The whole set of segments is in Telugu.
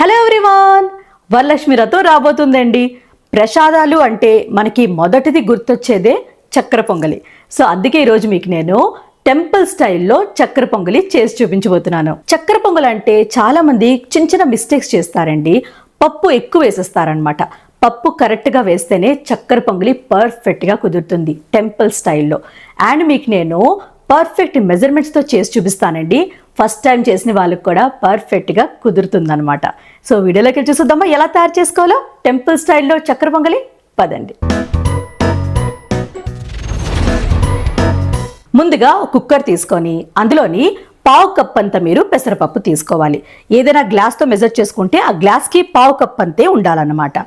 హలో ఎవ్రీవాన్, వరలక్ష్మి వ్రతం రాబోతుందండి. ప్రసాదాలు అంటే మనకి మొదటిది గుర్తొచ్చేదే చక్కెర పొంగలి. సో అందుకే ఈరోజు మీకు నేను టెంపుల్ స్టైల్లో చక్కెర పొంగలి చేసి చూపించబోతున్నాను. చక్కెర పొంగలి అంటే చాలా మంది చిన్న చిన్న మిస్టేక్స్ చేస్తారండి. పప్పు ఎక్కువ వేసేస్తారనమాట. పప్పు కరెక్ట్గా వేస్తేనే చక్కెర పొంగలి పర్ఫెక్ట్గా కుదురుతుంది టెంపుల్ స్టైల్లో. అండ్ మీకు నేను పర్ఫెక్ట్ మెజర్మెంట్స్తో చేసి చూపిస్తానండి. ఫస్ట్ టైం చేసిన వాళ్ళకి కూడా పర్ఫెక్ట్గా కుదురుతుందనమాట. సో వీడియోలోకి చూద్దామా ఎలా తయారు చేసుకోవాలో టెంపుల్ స్టైల్లో చక్కెర పొంగలి. పదండి. ముందుగా కుక్కర్ తీసుకొని అందులోని పావు కప్ అంతా మీరు పెసరపప్పు తీసుకోవాలి. ఏదైనా గ్లాస్తో మెజర్ చేసుకుంటే ఆ గ్లాస్కి పావు కప్ అంతే ఉండాలన్నమాట.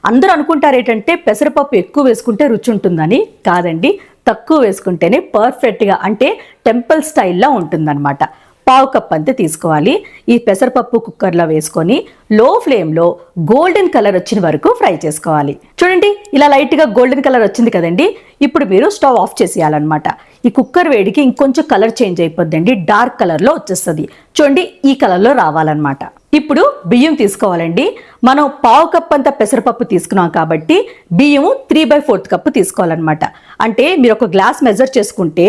అందరూ అనుకుంటారు ఏంటంటే పెసరపప్పు ఎక్కువ వేసుకుంటే రుచి ఉంటుందని. కాదండి, తక్కువ వేసుకుంటేనే పర్ఫెక్ట్గా అంటే టెంపుల్ స్టైల్లో ఉంటుందన్నమాట. పావు కప్ అంతే తీసుకోవాలి. ఈ పెసరపప్పు కుక్కర్లో వేసుకొని లో ఫ్లేమ్లో గోల్డెన్ కలర్ వచ్చిన వరకు ఫ్రై చేసుకోవాలి. చూడండి, ఇలా లైట్గా గోల్డెన్ కలర్ వచ్చింది కదండి. ఇప్పుడు మీరు స్టవ్ ఆఫ్ చేసేయాలన్నమాట. ఈ కుక్కర్ వేడికి ఇంకొంచెం కలర్ చేంజ్ అయిపోద్దండి, డార్క్ కలర్లో వచ్చేస్తుంది. చూడండి, ఈ కలర్లో రావాలన్నమాట. ఇప్పుడు బియ్యం తీసుకోవాలండి. మనం పావు కప్ అంత పెసరపప్పు తీసుకున్నాం కాబట్టి బియ్యము 3/4 కప్పు తీసుకోవాలన్నమాట. అంటే మీరు ఒక గ్లాస్ మెజర్ చేసుకుంటే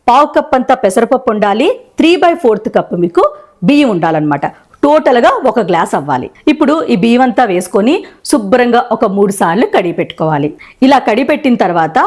పావు కప్ అంతా పెసరపప్పు ఉండాలి, 3/4 కప్పు మీకు బియ్యం ఉండాలన్నమాట. టోటల్గా ఒక గ్లాస్ అవ్వాలి. ఇప్పుడు ఈ బియ్యం అంతా వేసుకొని శుభ్రంగా ఒక 3 సార్లు కడిగి పెట్టుకోవాలి. ఇలా కడిగి పెట్టిన తర్వాత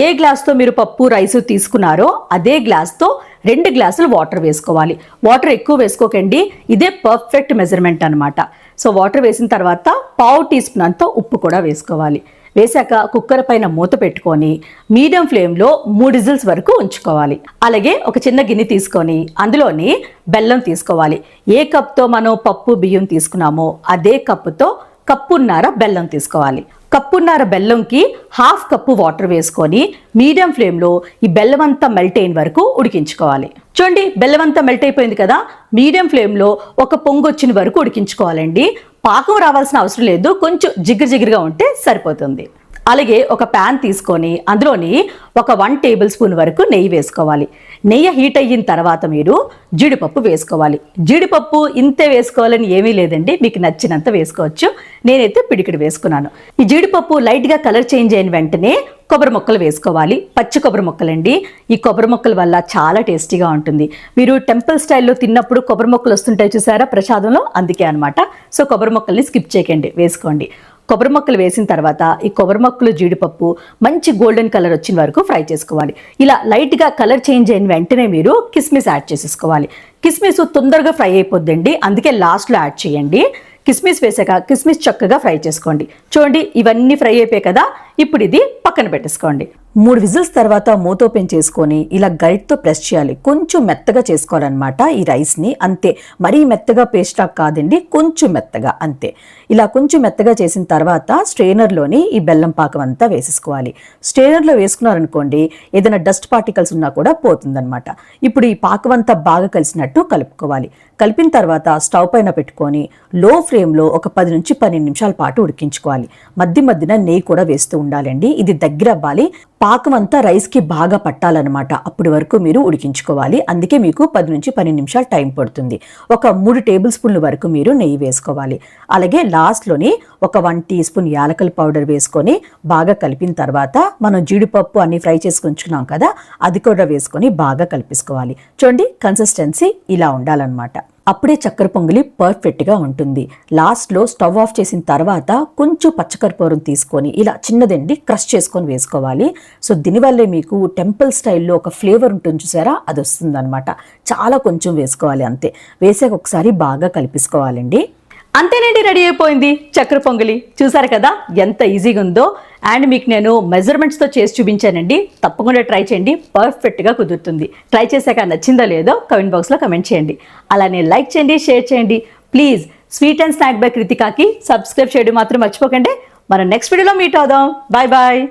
ఏ గ్లాస్తో మీరు పప్పు రైసు తీసుకున్నారో అదే గ్లాస్తో 2 గ్లాసులు వాటర్ వేసుకోవాలి. వాటర్ ఎక్కువ వేసుకోకండి, ఇదే పర్ఫెక్ట్ మెజర్మెంట్ అనమాట. సో వాటర్ వేసిన తర్వాత పావు టీ స్పూన్ అంతా ఉప్పు కూడా వేసుకోవాలి. వేసాక కుక్కర్ పైన మూత పెట్టుకొని మీడియం ఫ్లేమ్లో 3 విజిల్స్ వరకు ఉంచుకోవాలి. అలాగే ఒక చిన్న గిన్నె తీసుకొని అందులోని బెల్లం తీసుకోవాలి. ఏ కప్తో మనం పప్పు బియ్యం తీసుకున్నామో అదే కప్పుతో కప్పున్నర బెల్లం తీసుకోవాలి. కప్పున్నర బెల్లంకి 1/2 కప్పు వాటర్ వేసుకొని మీడియం ఫ్లేమ్లో ఈ బెల్లం అంతా మెల్ట్ అయిన వరకు ఉడికించుకోవాలి. చూడండి, బెల్లం అంతా మెల్ట్ అయిపోయింది కదా. మీడియం ఫ్లేమ్లో ఒక పొంగు వచ్చిన వరకు ఉడికించుకోవాలండి. పాకం రావాల్సిన అవసరం లేదు, కొంచెం జిగురుగా ఉంటే సరిపోతుంది. అలాగే ఒక ప్యాన్ తీసుకొని అందులోని ఒక 1 టేబుల్ స్పూన్ వరకు నెయ్యి వేసుకోవాలి. నెయ్యి హీట్ అయిన తర్వాత మీరు జీడిపప్పు వేసుకోవాలి. జీడిపప్పు ఇంతే వేసుకోవాలని ఏమీ లేదండి, మీకు నచ్చినంత వేసుకోవచ్చు. నేనైతే పిడికిడి వేసుకున్నాను. ఈ జీడిపప్పు లైట్గా కలర్ చేంజ్ అయిన వెంటనే కొబ్బరి ముక్కలు వేసుకోవాలి. పచ్చి కొబ్బరి ముక్కలండి. ఈ కొబ్బరి ముక్కల వల్ల చాలా టేస్టీగా ఉంటుంది. మీరు టెంపుల్ స్టైల్లో తిన్నప్పుడు కొబ్బరి ముక్కలు వస్తుంటాయి చూసారా ప్రసాదంలో, అందుకే అనమాట. సో కొబ్బరి ముక్కల్ని స్కిప్ చేయకండి, వేసుకోండి. కొబ్బరి ముక్కలు వేసిన తర్వాత ఈ కొబ్బరి ముక్కలు జీడిపప్పు మంచి గోల్డెన్ కలర్ వచ్చిన వరకు ఫ్రై చేసుకోవాలి. ఇలా లైట్గా కలర్ చేంజ్ అయిన వెంటనే మీరు కిస్మిస్ యాడ్ చేసేసుకోవాలి. కిస్మిస్ తొందరగా ఫ్రై అయిపోద్దండి, అందుకే లాస్ట్లో యాడ్ చేయండి. కిస్మిస్ వేసాక కిస్మిస్ చక్కగా ఫ్రై చేసుకోండి. చూడండి, ఇవన్నీ ఫ్రై అయిపోయాయి కదా. ఇప్పుడు ఇది పక్కన పెట్టేసుకోండి. 3 విజిల్స్ తర్వాత మూత ఓపెన్ చేసుకొని ఇలా గరిటతో ప్రెస్ చేయాలి. కొంచెం మెత్తగా చేసుకోవాలన్నమాట ఈ రైస్ని, అంతే. మరీ మెత్తగా పేస్ట్ కాదండి, కొంచెం మెత్తగా అంతే. ఇలా కొంచెం మెత్తగా చేసిన తర్వాత స్ట్రెయినర్లోని ఈ బెల్లం పాకం అంతా వేసేసుకోవాలి. స్ట్రెయినర్లో వేసుకున్నారనుకోండి ఏదైనా డస్ట్ పార్టికల్స్ ఉన్నా కూడా పోతుందన్నమాట. ఇప్పుడు ఈ పాకం అంతా బాగా కలిసినట్టు కలుపుకోవాలి. కలిపిన తర్వాత స్టవ్ పైన పెట్టుకొని లో ఫ్లేమ్లో ఒక 10 నుంచి 12 నిమిషాల పాటు ఉడికించుకోవాలి. మధ్యన నెయ్యి కూడా వేస్తూ ఉండాలండి. ఇది దగ్గర అవ్వాలి, పాకం అంతా రైస్కి బాగా పట్టాలన్నమాట. అప్పటి వరకు మీరు ఉడికించుకోవాలి. అందుకే మీకు 10 నుంచి 12 నిమిషాలు టైం పడుతుంది. ఒక 3 టేబుల్ స్పూన్ల వరకు మీరు నెయ్యి వేసుకోవాలి. అలాగే లాస్ట్లోని ఒక 1 టీ స్పూన్ యాలకుల పౌడర్ వేసుకొని బాగా కలిపిన తర్వాత మనం జీడిపప్పు అన్ని ఫ్రై చేసుకొని ఉంచుకున్నాం కదా, అది కూడా వేసుకొని బాగా కలిపేసుకోవాలి. చూడండి, కన్సిస్టెన్సీ ఇలా ఉండాలన్నమాట. అప్పుడే చక్కెర పొంగలి పర్ఫెక్ట్గా ఉంటుంది. లాస్ట్లో స్టవ్ ఆఫ్ చేసిన తర్వాత కొంచెం పచ్చకర్పూరం తీసుకొని ఇలా చిన్నదండి క్రష్ చేసుకొని వేసుకోవాలి. సో దీనివల్లే మీకు టెంపుల్ స్టైల్లో ఒక ఫ్లేవర్ ఉంటుంది చూసారా, అది వస్తుందన్నమాట. చాలా కొంచెం వేసుకోవాలి అంతే. వేసాక ఒకసారి బాగా కలిపేసుకోవాలండి. అంతేనండి, రెడీ అయిపోయింది చక్కెర పొంగలి. చూసారు కదా ఎంత ఈజీగా ఉందో. అండ్ మీకు నేను మెజర్మెంట్స్తో చేసి చూపించానండి. తప్పకుండా ట్రై చేయండి, పర్ఫెక్ట్గా కుదురుతుంది. ట్రై చేశాక నచ్చిందో లేదో కమెంట్ బాక్స్లో కమెంట్ చేయండి. అలానే లైక్ చేయండి, షేర్ చేయండి. Please sweet and snack by కృతికాకి సబ్స్క్రైబ్ చేయడం మాత్రం మర్చిపోకండి. మనం నెక్స్ట్ వీడియోలో మీట్ అవుదాం. Bye bye.